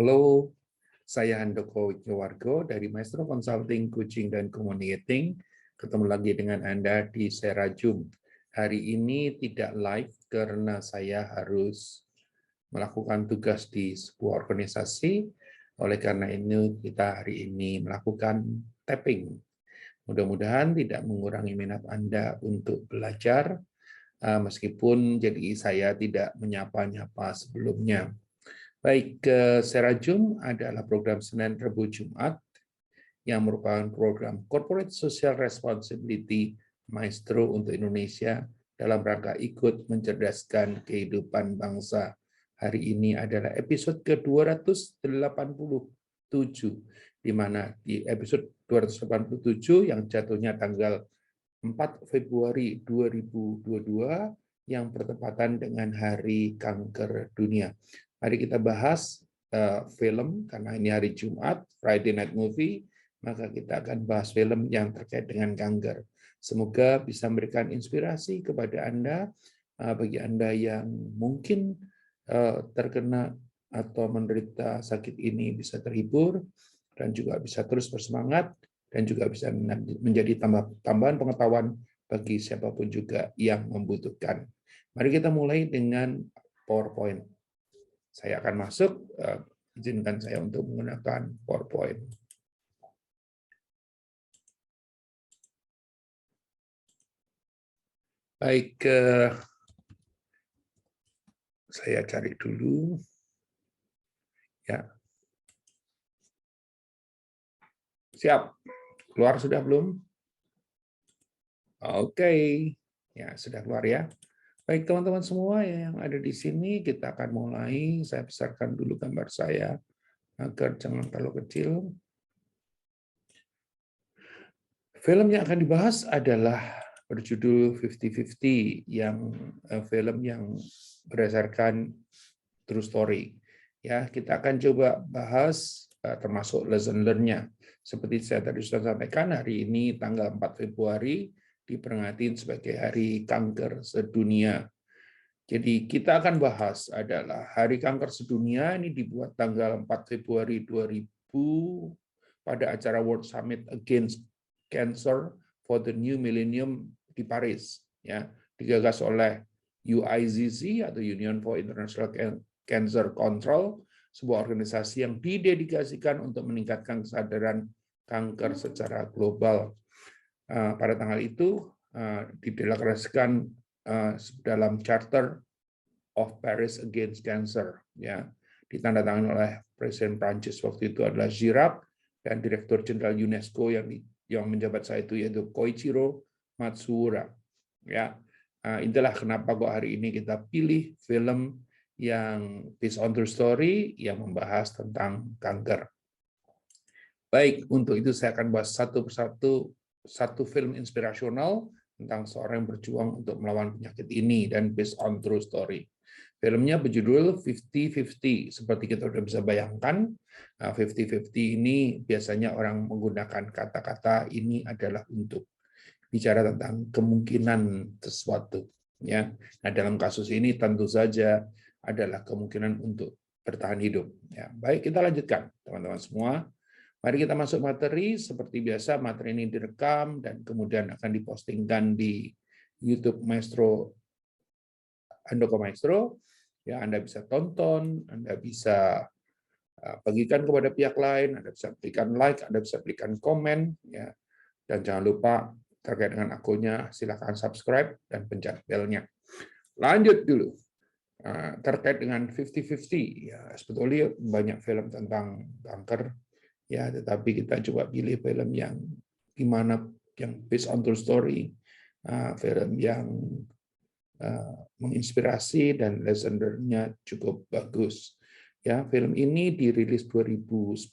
Halo, saya Handoko Wijnowargo dari Maestro Consulting, Coaching, dan Communicating. Ketemu lagi dengan Anda di Serajum. Hari ini tidak live karena saya harus melakukan tugas di sebuah organisasi. Oleh karena ini, kita hari ini melakukan tapping. Mudah-mudahan tidak mengurangi minat Anda untuk belajar, meskipun jadi saya tidak menyapa-nyapa sebelumnya. Baik, Serajum adalah program Senin, Rabu, Jumat yang merupakan program Corporate Social Responsibility Maestro untuk Indonesia dalam rangka ikut mencerdaskan kehidupan bangsa. Hari ini adalah episode ke-287, di mana di episode 287 yang jatuhnya tanggal 4 Februari 2022 yang bertepatan dengan Hari Kanker Dunia. Mari kita bahas film, karena ini hari Jumat, Friday Night Movie, maka kita akan bahas film yang terkait dengan kanker. Semoga bisa memberikan inspirasi kepada Anda, bagi Anda yang mungkin terkena atau menderita sakit ini bisa terhibur, dan juga bisa terus bersemangat, dan juga bisa menjadi tambahan pengetahuan bagi siapapun juga yang membutuhkan. Mari kita mulai dengan PowerPoint. Saya akan masuk, izinkan saya untuk menggunakan PowerPoint. Baik, saya cari dulu. Ya. Siap. Keluar sudah belum? Oke. Ya, sudah keluar ya. Baik, teman-teman semua yang ada di sini, kita akan mulai. Saya besarkan dulu gambar saya agar jangan terlalu kecil. Film yang akan dibahas adalah berjudul 50-50, yang film yang berdasarkan true story. Ya, kita akan coba bahas termasuk lesson learn-nya. Seperti saya tadi sudah sampaikan, hari ini tanggal 4 Februari diperingati sebagai Hari Kanker Sedunia. Jadi kita akan bahas adalah Hari Kanker Sedunia ini dibuat tanggal 4 Februari 2000 pada acara World Summit Against Cancer for the New Millennium di Paris, ya, digagas oleh UICC atau Union for International Cancer Control, sebuah organisasi yang didedikasikan untuk meningkatkan kesadaran kanker secara global. Pada tanggal itu dideklarasikan dalam Charter of Paris Against Cancer, ya, ditandatangani oleh Presiden Prancis waktu itu adalah Chirac, dan Direktur Jenderal UNESCO yang menjabat saat itu yaitu Koichiro Matsuura. Ya, itulah kenapa kok hari ini kita pilih film yang based on true story yang membahas tentang kanker. Baik, untuk itu saya akan bahas satu persatu satu film inspirasional tentang seorang yang berjuang untuk melawan penyakit ini dan based on true story. Filmnya berjudul 50-50. Seperti kita sudah bisa bayangkan, 50-50 ini biasanya orang menggunakan kata-kata ini adalah untuk bicara tentang kemungkinan sesuatu. Ya, nah dalam kasus ini tentu saja adalah kemungkinan untuk bertahan hidup. Ya, baik, kita lanjutkan, teman-teman semua. Mari kita masuk materi. Seperti biasa, materi ini direkam dan kemudian akan dipostingkan di YouTube Maestro Handoko Maestro. Ya, Anda bisa tonton, Anda bisa bagikan kepada pihak lain, Anda bisa berikan like, Anda bisa berikan komen, ya. Dan jangan lupa terkait dengan akunnya, silakan subscribe dan pencet belnya. Lanjut dulu. Terkait dengan 50-50, ya sebetulnya banyak film tentang kanker, ya, tetapi kita coba pilih film yang gimana, yang based on true story, film yang menginspirasi dan lesson learn-nya cukup bagus. Ya, film ini dirilis 2011,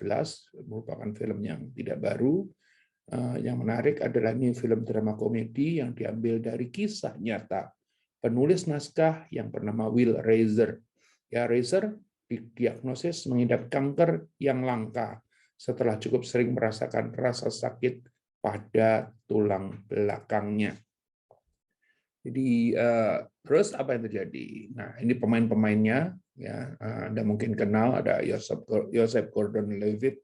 merupakan film yang tidak baru. Yang menarik adalah ini film drama komedi yang diambil dari kisah nyata penulis naskah yang bernama Will Reiser. Ya, Reiser didiagnosis mengidap kanker yang langka setelah cukup sering merasakan rasa sakit pada tulang belakangnya. Jadi terus apa yang terjadi? Nah, ini pemain-pemainnya. ya. Anda mungkin kenal ada Joseph Gordon-Levitt,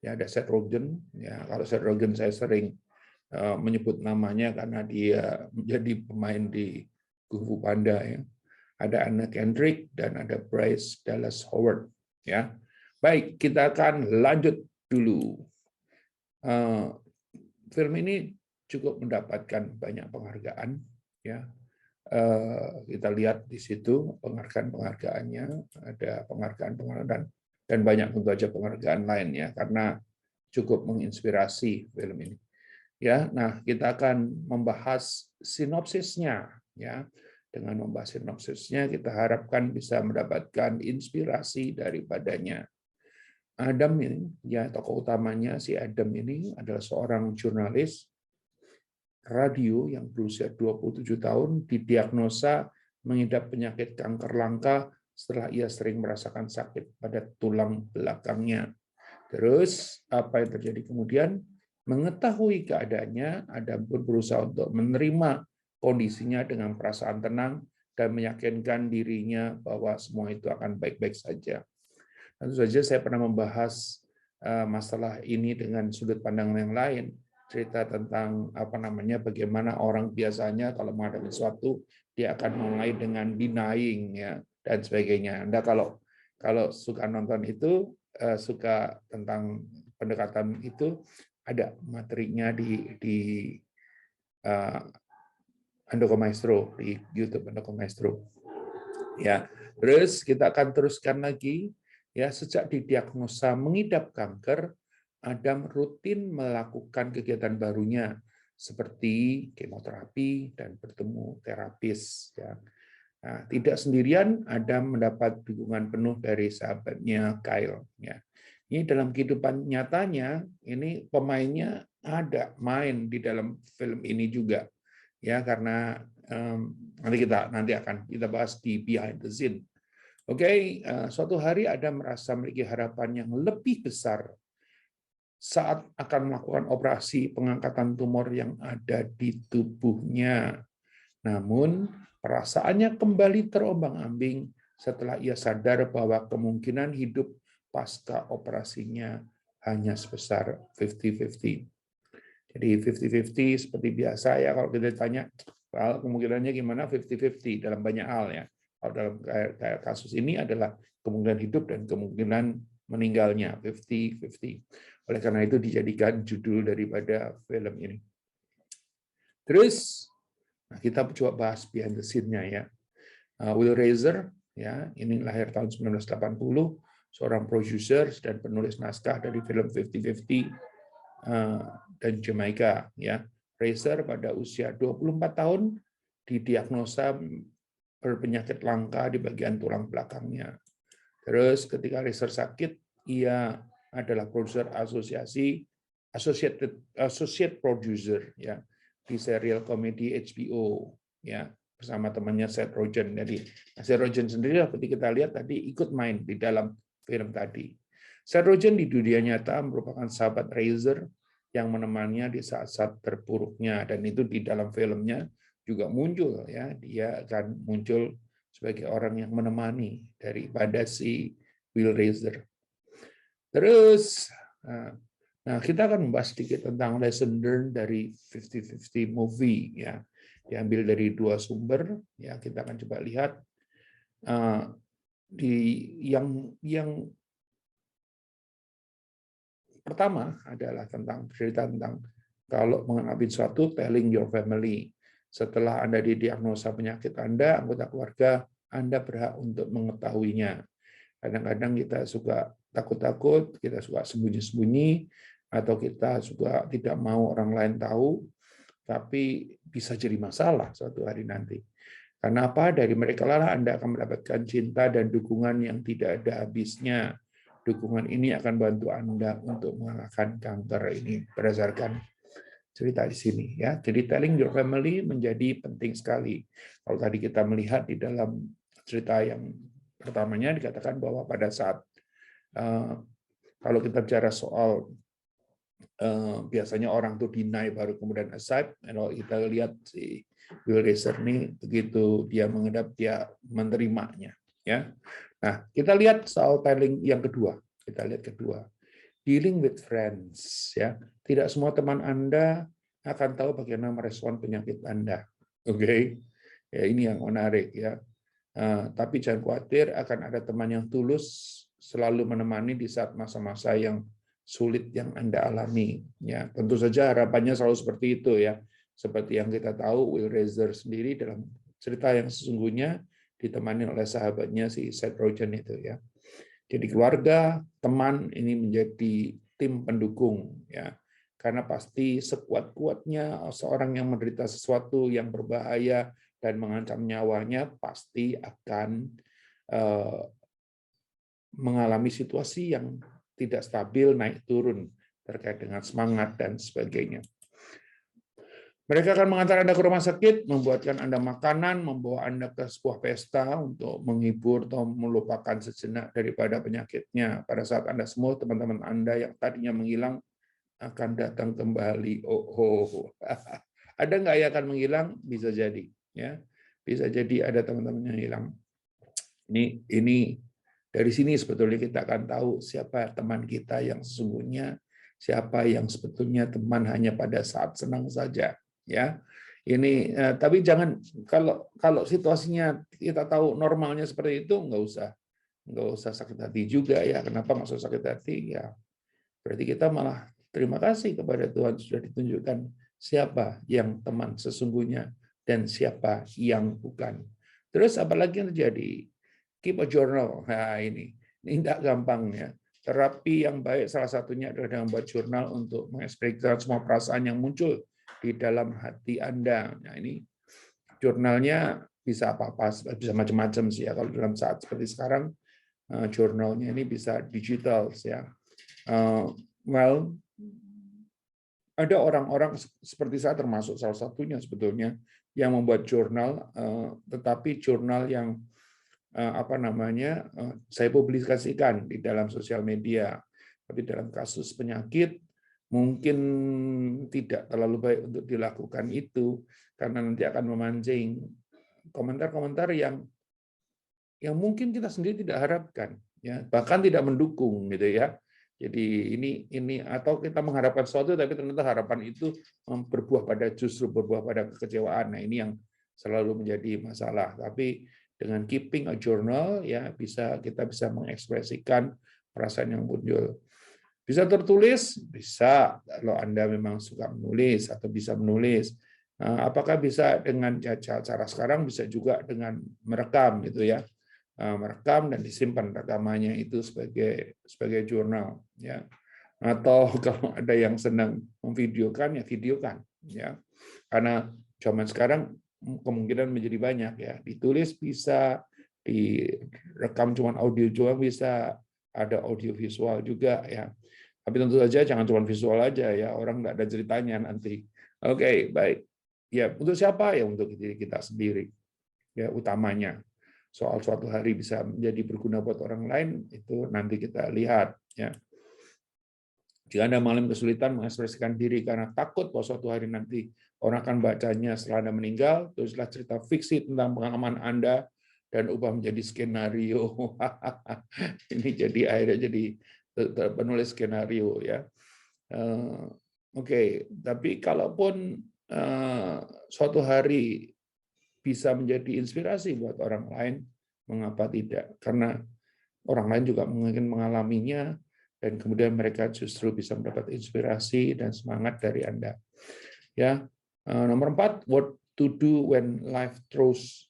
ya, ada Seth Rogen, ya. Kalau Seth Rogen saya sering menyebut namanya karena dia menjadi pemain di Kung Fu Panda, ya. Ada Anna Kendrick dan ada Bryce Dallas Howard, ya. Baik, kita akan lanjut dulu. Film ini cukup mendapatkan banyak penghargaan, ya. Kita lihat di situ penghargaannya, ada penghargaan dan banyak tentu saja penghargaan lain, ya, karena cukup menginspirasi film ini. Ya, nah kita akan membahas sinopsisnya, ya. Dengan membahas sinopsisnya kita harapkan bisa mendapatkan inspirasi daripadanya. Adam ini, ya, tokoh utamanya si Adam ini adalah seorang jurnalis radio yang berusia 27 tahun didiagnosa mengidap penyakit kanker langka setelah ia sering merasakan sakit pada tulang belakangnya. Terus apa yang terjadi kemudian? Mengetahui keadaannya, Adam pun berusaha untuk menerima kondisinya dengan perasaan tenang dan meyakinkan dirinya bahwa semua itu akan baik-baik saja. Tentu saja saya pernah membahas masalah ini dengan sudut pandang yang lain, cerita tentang bagaimana orang biasanya kalau menghadapi sesuatu dia akan mulai dengan denying, ya, dan sebagainya. Anda kalau suka nonton itu, suka tentang pendekatan itu, ada materinya di Andoko Maestro, di YouTube Andoko Maestro. Ya, terus kita akan teruskan lagi. Ya, sejak didiagnosa mengidap kanker, Adam rutin melakukan kegiatan barunya seperti kemoterapi dan bertemu terapis. Ya. Nah, tidak sendirian, Adam mendapat dukungan penuh dari sahabatnya Kyle. Ya. Ini dalam kehidupan nyatanya, ini pemainnya ada main di dalam film ini juga. Ya, karena nanti akan kita bahas di behind the scene. Oke, suatu hari Adam merasa memiliki harapan yang lebih besar saat akan melakukan operasi pengangkatan tumor yang ada di tubuhnya. Namun, perasaannya kembali terombang-ambing setelah ia sadar bahwa kemungkinan hidup pasca operasinya hanya sebesar 50-50. Jadi 50-50 seperti biasa, ya, kalau kita tanya kemungkinannya gimana, 50-50 dalam banyak hal, ya. Kalau dalam kayak kasus ini adalah kemungkinan hidup dan kemungkinan meninggalnya 50-50. Oleh karena itu dijadikan judul daripada film ini. Terus kita coba bahas behind the scene-nya, ya. Will Reiser, ya, ini lahir tahun 1980, seorang produser dan penulis naskah dari film 50-50 dan Jamaica, ya. Reiser pada usia 24 tahun didiagnosa berpenyakit langka di bagian tulang belakangnya. Terus ketika Reiser sakit, ia adalah produser associate producer, ya, di serial komedi HBO, ya, bersama temannya Seth Rogen. Jadi Seth Rogen sendiri seperti kita lihat tadi ikut main di dalam film tadi. Seth Rogen di dunia nyata merupakan sahabat Reiser yang menemaninya di saat-saat terpuruknya, dan itu di dalam filmnya juga muncul, ya, dia akan muncul sebagai orang yang menemani daripada si Will Reiser. Terus nah kita akan membahas sedikit tentang lesson learned dari 50-50 movie, ya, diambil dari dua sumber, ya. Kita akan coba lihat di yang pertama adalah tentang cerita tentang kalau menghadapi sesuatu, telling your family. Setelah Anda didiagnosa penyakit Anda, anggota keluarga Anda berhak untuk mengetahuinya. Kadang-kadang kita suka takut-takut, kita suka sembunyi-sembunyi, atau kita suka tidak mau orang lain tahu, tapi bisa jadi masalah suatu hari nanti. Karena apa? Dari mereka lah Anda akan mendapatkan cinta dan dukungan yang tidak ada habisnya. Dukungan ini akan bantu Anda untuk mengalahkan kanker ini berdasarkan cerita di sini, ya. Jadi telling your family menjadi penting sekali. Kalau tadi kita melihat di dalam cerita yang pertamanya dikatakan bahwa pada saat kalau kita bicara soal biasanya orang tuh deny baru kemudian accept, kalau kita lihat si Will Reiser ini begitu dia menghadap dia menerimanya, ya. Nah, kita lihat soal telling yang kedua. Kita lihat kedua. Dealing with friends, ya. Tidak semua teman Anda akan tahu bagaimana merespon penyakit Anda. Oke. Ya, ini yang menarik ya. Tapi jangan khawatir, akan ada teman yang tulus selalu menemani di saat masa-masa yang sulit yang Anda alami. Ya, tentu saja harapannya selalu seperti itu ya. Seperti yang kita tahu, Will Raiser sendiri dalam cerita yang sesungguhnya ditemani oleh sahabatnya si Seth Rogen itu ya. Jadi keluarga, teman ini menjadi tim pendukung ya. Karena pasti sekuat-kuatnya seorang yang menderita sesuatu yang berbahaya dan mengancam nyawanya pasti akan mengalami situasi yang tidak stabil, naik turun terkait dengan semangat dan sebagainya. Mereka akan mengantar Anda ke rumah sakit, membuatkan Anda makanan, membawa Anda ke sebuah pesta untuk menghibur atau melupakan sejenak daripada penyakitnya. Pada saat Anda semua, teman-teman Anda yang tadinya menghilang akan datang kembali. Oh. Ada nggak yang akan menghilang? Bisa jadi. Ya, bisa jadi ada teman-teman yang hilang. Ini dari sini sebetulnya kita akan tahu siapa teman kita yang sesungguhnya, siapa yang sebetulnya teman hanya pada saat senang saja. Ya, ini tapi jangan kalau situasinya kita tahu normalnya seperti itu nggak usah sakit hati juga ya. Kenapa nggak usah sakit hati ya? Berarti kita malah terima kasih kepada Tuhan sudah ditunjukkan siapa yang teman sesungguhnya dan siapa yang bukan. Terus apalagi yang terjadi? Keep a journal. Nah ini tidak gampang ya. Terapi yang baik salah satunya adalah dengan buat jurnal untuk mengekspresikan semua perasaan yang muncul di dalam hati Anda. Nah ini jurnalnya bisa apa-apa, bisa macam-macam sih ya. Kalau dalam saat seperti sekarang, jurnalnya ini bisa digital ya. Well, ada orang-orang seperti saya termasuk salah satunya sebetulnya yang membuat jurnal, tetapi jurnal yang saya publikasikan di dalam sosial media. Tapi dalam kasus penyakit mungkin tidak terlalu baik untuk dilakukan itu karena nanti akan memancing komentar-komentar yang mungkin kita sendiri tidak harapkan, ya bahkan tidak mendukung gitu ya. Jadi ini atau kita mengharapkan sesuatu tapi ternyata harapan itu justru berbuah pada kekecewaan. Nah ini yang selalu menjadi masalah. Tapi dengan keeping a journal ya kita bisa mengekspresikan perasaan yang muncul. Bisa tertulis, bisa kalau Anda memang suka menulis atau bisa menulis. Apakah bisa dengan cara sekarang? Bisa juga dengan merekam gitu ya, merekam dan disimpan rekamannya itu sebagai jurnal ya. Atau kalau ada yang senang memvideokan ya videokan ya. Karena zaman sekarang kemungkinan menjadi banyak ya. Ditulis bisa, direkam cuma audio doang bisa, ada audio visual juga ya. Tapi tentu saja jangan cuma visual aja ya, orang nggak ada ceritanya nanti. Oke, baik. Ya, untuk siapa? Ya untuk diri kita sendiri. Ya, utamanya. Soal suatu hari bisa menjadi berguna buat orang lain, itu nanti kita lihat. Ya. Jika Anda mengalami kesulitan mengekspresikan diri karena takut bahwa suatu hari nanti orang akan bacanya setelah Anda meninggal, tulislah cerita fiksi tentang pengalaman Anda dan ubah menjadi skenario. Ini akhirnya jadi penulis skenario ya. Oke, tapi kalaupun suatu hari bisa menjadi inspirasi buat orang lain, mengapa tidak? Karena orang lain juga mungkin mengalaminya dan kemudian mereka justru bisa mendapat inspirasi dan semangat dari Anda. Ya, nomor 4, what to do when life throws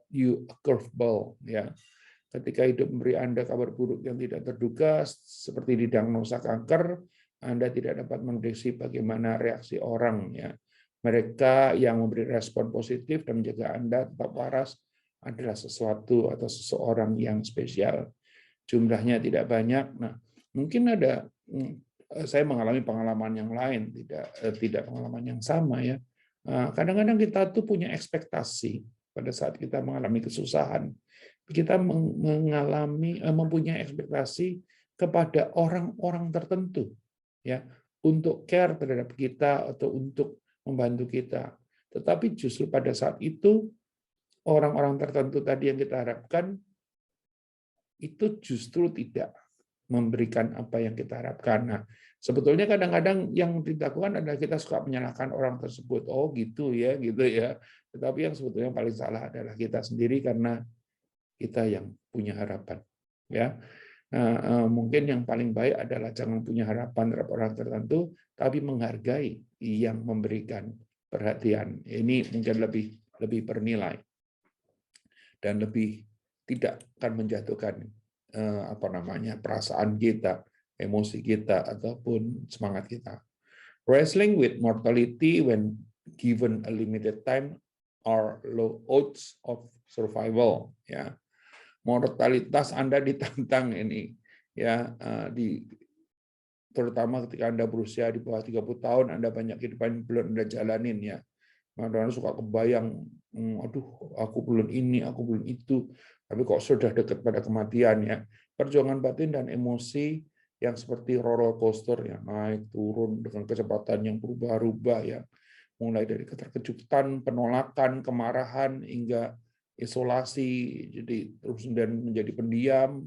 you a curveball. Ya, ketika hidup memberi Anda kabar buruk yang tidak terduga, seperti didiagnosa kanker, Anda tidak dapat memprediksi bagaimana reaksi orang. Ya, mereka yang memberi respon positif dan menjaga Anda tetap waras adalah sesuatu atau seseorang yang spesial. Jumlahnya tidak banyak. Nah, mungkin saya mengalami pengalaman yang lain, tidak pengalaman yang sama ya. Kadang-kadang kita tuh punya ekspektasi pada saat kita mengalami kesusahan. Kita mempunyai ekspektasi kepada orang-orang tertentu ya untuk care terhadap kita atau untuk membantu kita. Tetapi justru pada saat itu orang-orang tertentu tadi yang kita harapkan itu justru tidak memberikan apa yang kita harapkan. Nah, sebetulnya kadang-kadang yang dilakukan adalah kita suka menyalahkan orang tersebut. Oh gitu ya, gitu ya. Tetapi yang sebetulnya paling salah adalah kita sendiri karena kita yang punya harapan. Ya, mungkin yang paling baik adalah jangan punya harapan terhadap orang tertentu, tapi menghargai yang memberikan perhatian. Ini mungkin lebih bernilai dan lebih tidak akan menjatuhkan perasaan kita, emosi kita, ataupun semangat kita. Wrestling with mortality when given a limited time are low odds of survival. Ya, mortalitas Anda ditantang ini, ya, terutama ketika Anda berusia di bawah 30 tahun, Anda banyak kehidupan belum Anda jalanin, ya. Kadang-kadang suka kebayang, aduh, aku belum ini, aku belum itu, tapi kok sudah dekat pada kematian, ya. Perjuangan batin dan emosi yang seperti roller coaster, ya, naik turun dengan kecepatan yang berubah-ubah, ya, mulai dari keterkejutan, penolakan, kemarahan, hingga isolasi, jadi terus kemudian menjadi pendiam,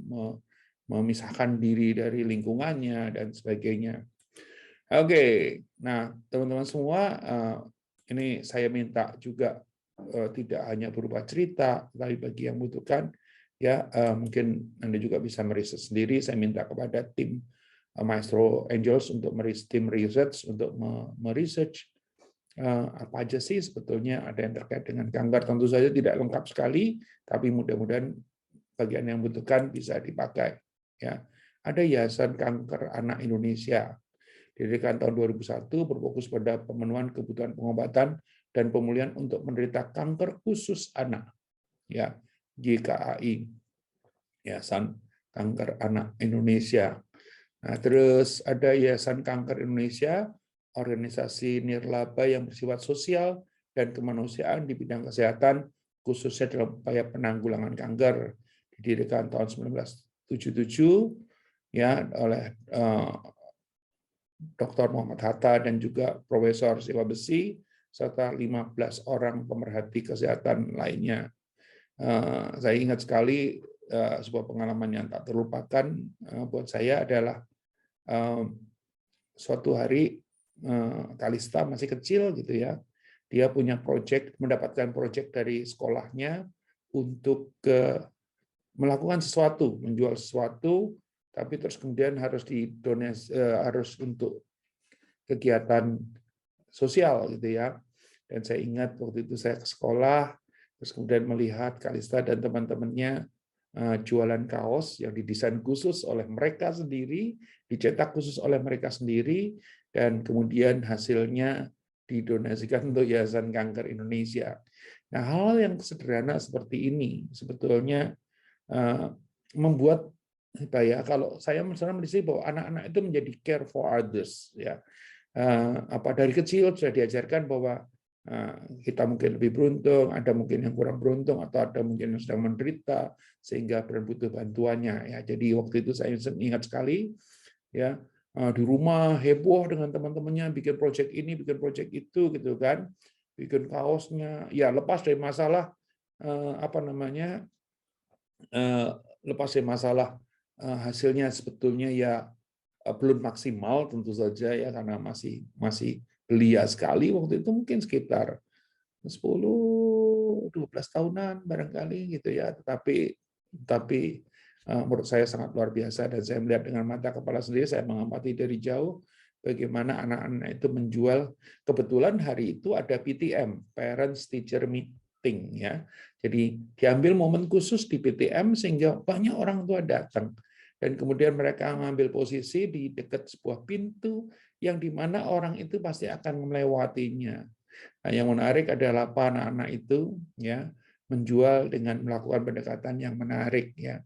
memisahkan diri dari lingkungannya dan sebagainya. Oke, nah teman-teman semua, ini saya minta juga tidak hanya berupa cerita, tapi bagi yang membutuhkan, ya mungkin Anda juga bisa meriset sendiri. Saya minta kepada tim Maestro Angels untuk tim research untuk meresearch apa aja sih sebetulnya ada yang terkait dengan kanker. Tentu saja tidak lengkap sekali, tapi mudah-mudahan bagian yang membutuhkan bisa dipakai. Ya, ada Yayasan Kanker Anak Indonesia. Didirikan tahun 2001, berfokus pada pemenuhan kebutuhan pengobatan dan pemulihan untuk menderita kanker khusus anak. Ya, YKAI, Yayasan Kanker Anak Indonesia. Nah, terus ada Yayasan Kanker Indonesia, organisasi nirlaba yang bersifat sosial dan kemanusiaan di bidang kesehatan, khususnya dalam upaya penanggulangan kanker. Didirikan tahun 1977, ya, oleh Dr. Muhammad Hatta dan juga Profesor Siwa Besi, serta 15 orang pemerhati kesehatan lainnya. Saya ingat sekali sebuah pengalaman yang tak terlupakan buat saya adalah suatu hari Kalista masih kecil gitu ya, dia punya mendapatkan proyek dari sekolahnya untuk melakukan sesuatu, menjual sesuatu, tapi terus kemudian harus harus untuk kegiatan sosial gitu ya. Dan saya ingat waktu itu saya ke sekolah, terus kemudian melihat Kalista dan teman-temannya jualan kaos yang didesain khusus oleh mereka sendiri, dicetak khusus oleh mereka sendiri, dan kemudian hasilnya didonasikan untuk Yayasan Kanker Indonesia. Nah, hal yang sederhana seperti ini sebetulnya membuat kalau saya misalnya melihat bahwa anak-anak itu menjadi care for others, ya, dari kecil sudah diajarkan bahwa kita mungkin lebih beruntung, ada mungkin yang kurang beruntung, atau ada mungkin yang sedang menderita sehingga butuh bantuannya, ya. Jadi waktu itu saya ingat sekali, ya, di rumah heboh dengan teman-temannya bikin proyek ini, bikin proyek itu gitu kan, bikin kaosnya, ya lepas dari masalah lepas dari masalah hasilnya sebetulnya ya belum maksimal tentu saja ya, karena masih belia sekali waktu itu, mungkin sekitar 10-12 tahunan barangkali gitu ya, tapi menurut saya sangat luar biasa, dan saya melihat dengan mata kepala sendiri, saya mengamati dari jauh bagaimana anak-anak itu menjual. Kebetulan hari itu ada PTM, Parents Teacher Meeting, ya. Jadi diambil momen khusus di PTM sehingga banyak orang tua datang, dan kemudian mereka mengambil posisi di dekat sebuah pintu yang dimana orang itu pasti akan melewatinya. Nah, yang menarik adalah anak-anak itu ya menjual dengan melakukan pendekatan yang menarik, ya.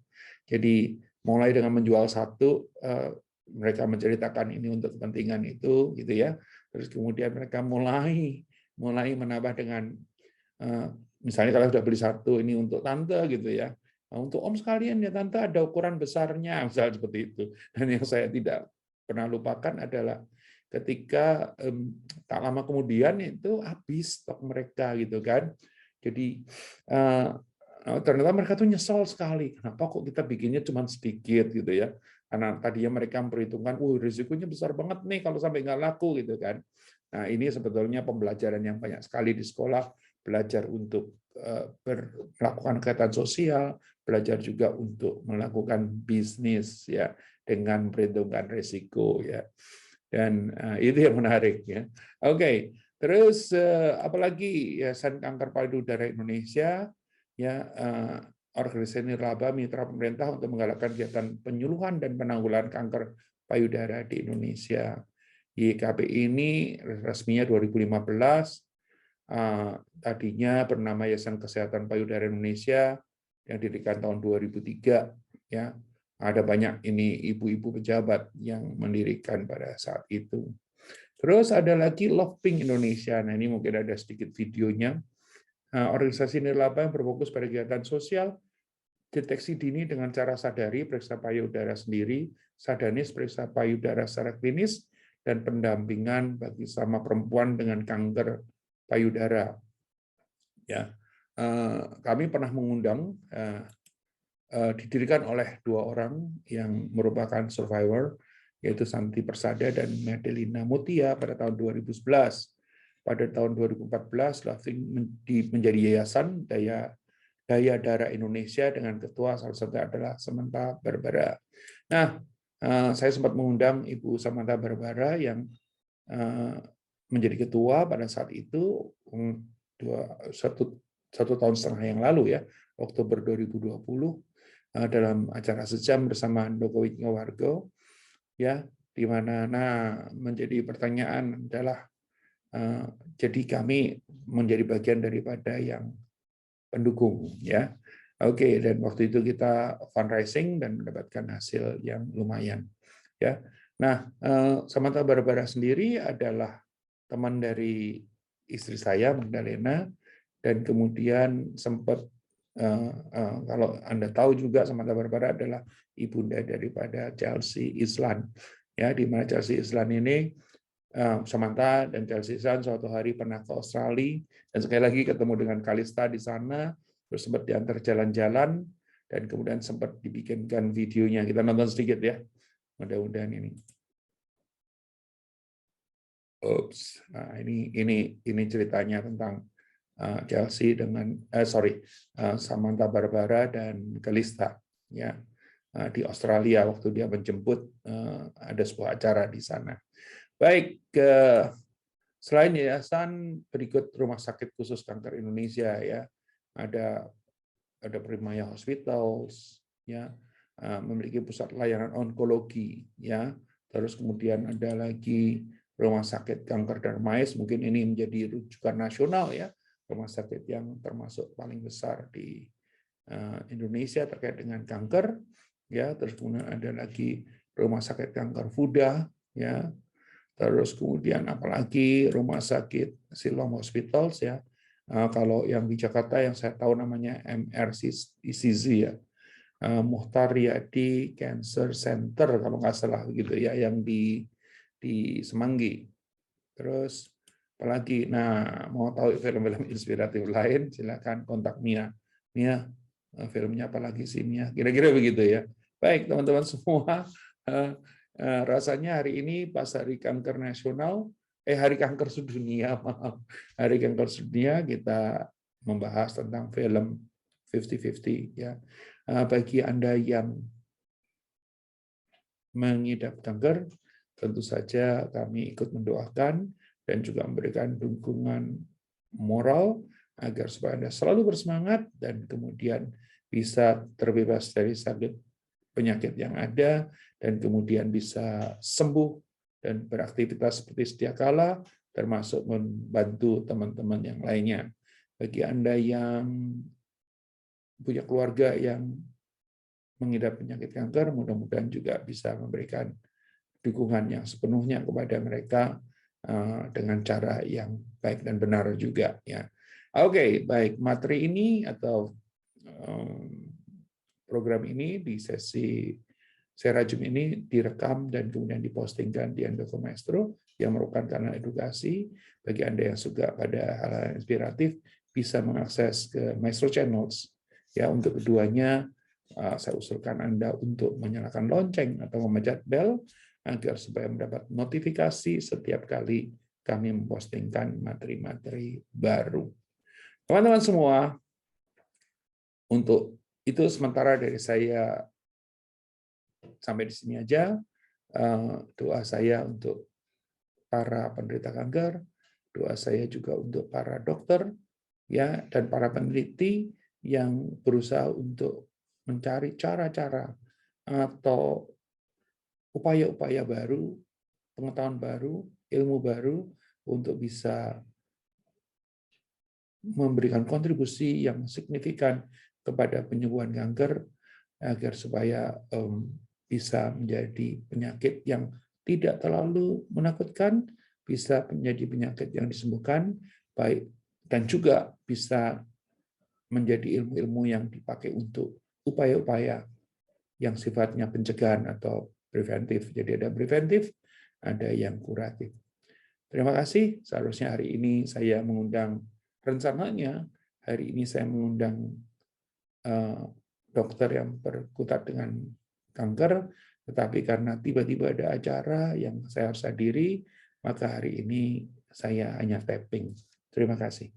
Jadi mulai dengan menjual satu, mereka menceritakan ini untuk kepentingan itu gitu ya. Terus kemudian mereka mulai menambah dengan misalnya kalau sudah beli satu, ini untuk tante gitu ya. Nah, untuk om sekalian ya tante, ada ukuran besarnya, misalnya seperti itu. Dan yang saya tidak pernah lupakan adalah ketika tak lama kemudian itu habis stok mereka gitu kan. Jadi Ternyata mereka tuh nyesal sekali. Kenapa kok kita bikinnya cuma sedikit gitu ya? Karena tadinya mereka memperhitungkan, risikonya besar banget nih kalau sampai nggak laku gitu kan. Nah ini sebetulnya pembelajaran yang banyak sekali di sekolah, belajar untuk melakukan kegiatan sosial, belajar juga untuk melakukan bisnis ya dengan perhitungkan risiko ya. Dan itu yang menarik ya. Oke, terus apalagi Yayasan Kanker Payudara Indonesia ya, organisasi nirlaba mitra pemerintah untuk menggalakkan kegiatan penyuluhan dan penanggulangan kanker payudara di Indonesia. YKP ini resminya 2015, tadinya bernama Yayasan Kesehatan Payudara Indonesia yang didirikan tahun 2003 ya. Ada banyak ini ibu-ibu pejabat yang mendirikan pada saat itu. Terus ada lagi Love Pink Indonesia. Nah, ini mungkin ada sedikit videonya. Organisasi nirlaba yang berfokus pada kegiatan sosial, deteksi dini dengan cara sadari, periksa payudara sendiri, sadanis, periksa payudara secara klinis, dan pendampingan bagi sama perempuan dengan kanker payudara. Ya, kami pernah mengundang, didirikan oleh 2 orang yang merupakan survivor, yaitu Santi Persada dan Madelina Mutia pada tahun 2011. Pada tahun 2014, Loving menjadi yayasan Daya Darah Indonesia dengan ketua salah satu adalah Samantha Barbara. Nah, saya sempat mengundang Ibu Samantha Barbara yang menjadi ketua pada saat itu satu tahun setengah yang lalu ya, Oktober 2020 dalam acara sejam bersama Handoko Wijngowargo ya, di mana menjadi pertanyaan adalah jadi kami menjadi bagian daripada yang pendukung ya. Oke, dan waktu itu kita fundraising dan mendapatkan hasil yang lumayan ya. Nah, Samantha Barbara sendiri adalah teman dari istri saya Magdalena, dan kemudian sempat kalau Anda tahu juga Samantha Barbara adalah ibunda daripada Chelsea Islan ya, di mana Chelsea Islan ini Samantha dan Chelsea Islan suatu hari pernah ke Australia dan sekali lagi ketemu dengan Kalista di sana, terus sempat diantar jalan-jalan dan kemudian sempat dibikinkan videonya. Kita nonton sedikit ya, mudah-mudahan ini. Nah ini ceritanya tentang Chelsea dengan Samantha Barbara dan Kalista ya, di Australia waktu dia menjemput ada sebuah acara di sana. Baik, selain yayasan, berikut Rumah Sakit Khusus Kanker Indonesia ya, ada Primaya Hospitals ya, memiliki pusat layanan onkologi ya, terus kemudian ada lagi Rumah Sakit Kanker Darmais, mungkin ini menjadi rujukan nasional ya, rumah sakit yang termasuk paling besar di Indonesia terkait dengan kanker ya, terus kemudian ada lagi Rumah Sakit Kanker Fuda ya. Terus kemudian apalagi Rumah Sakit Siloam Hospitals ya. Kalau yang di Jakarta yang saya tahu namanya MRCCZ ya. Muhtar Riyadi Cancer Center kalau nggak salah gitu ya, yang di Semanggi. Terus apalagi, nah mau tahu film-film inspiratif lain silakan kontak Mia. Mia, filmnya apalagi sih Mia? Kira-kira begitu ya. Baik teman-teman semua. Rasanya hari ini pas Hari Kanker Nasional, Hari Kanker Sedunia, maaf. Hari Kanker Sedunia kita membahas tentang film 50-50 ya. Bagi Anda yang mengidap kanker, tentu saja kami ikut mendoakan dan juga memberikan dukungan moral agar supaya Anda selalu bersemangat dan kemudian bisa terbebas dari sakit penyakit yang ada, dan kemudian bisa sembuh dan beraktivitas seperti sedia kala, termasuk membantu teman-teman yang lainnya. Bagi Anda yang punya keluarga yang mengidap penyakit kanker, mudah-mudahan juga bisa memberikan dukungan yang sepenuhnya kepada mereka dengan cara yang baik dan benar juga. Ya. Oke, baik. Materi ini atau program ini di sesi Serajum ini direkam dan kemudian dipostingkan di Handoko Maestro yang merupakan kanal edukasi. Bagi Anda yang suka pada hal-hal inspiratif, bisa mengakses ke Maestro Channels Ya, untuk keduanya saya usulkan Anda untuk menyalakan lonceng atau memencet bel agar supaya mendapat notifikasi setiap kali kami mempostingkan materi-materi baru. Teman-teman semua, untuk itu sementara dari saya sampai di sini aja. Doa saya untuk para penderita kanker, doa saya juga untuk para dokter, ya, dan para peneliti yang berusaha untuk mencari cara-cara atau upaya-upaya baru, pengetahuan baru, ilmu baru untuk bisa memberikan kontribusi yang signifikan kepada penyembuhan kanker agar supaya bisa menjadi penyakit yang tidak terlalu menakutkan, bisa menjadi penyakit yang disembuhkan, baik, dan juga bisa menjadi ilmu-ilmu yang dipakai untuk upaya-upaya yang sifatnya pencegahan atau preventif. Jadi ada preventif, ada yang kuratif. Terima kasih. Seharusnya hari ini saya mengundang, rencananya hari ini saya mengundang dokter yang berkutat dengan kanker, tetapi karena tiba-tiba ada acara yang saya harus hadiri, maka hari ini saya hanya tapping. Terima kasih.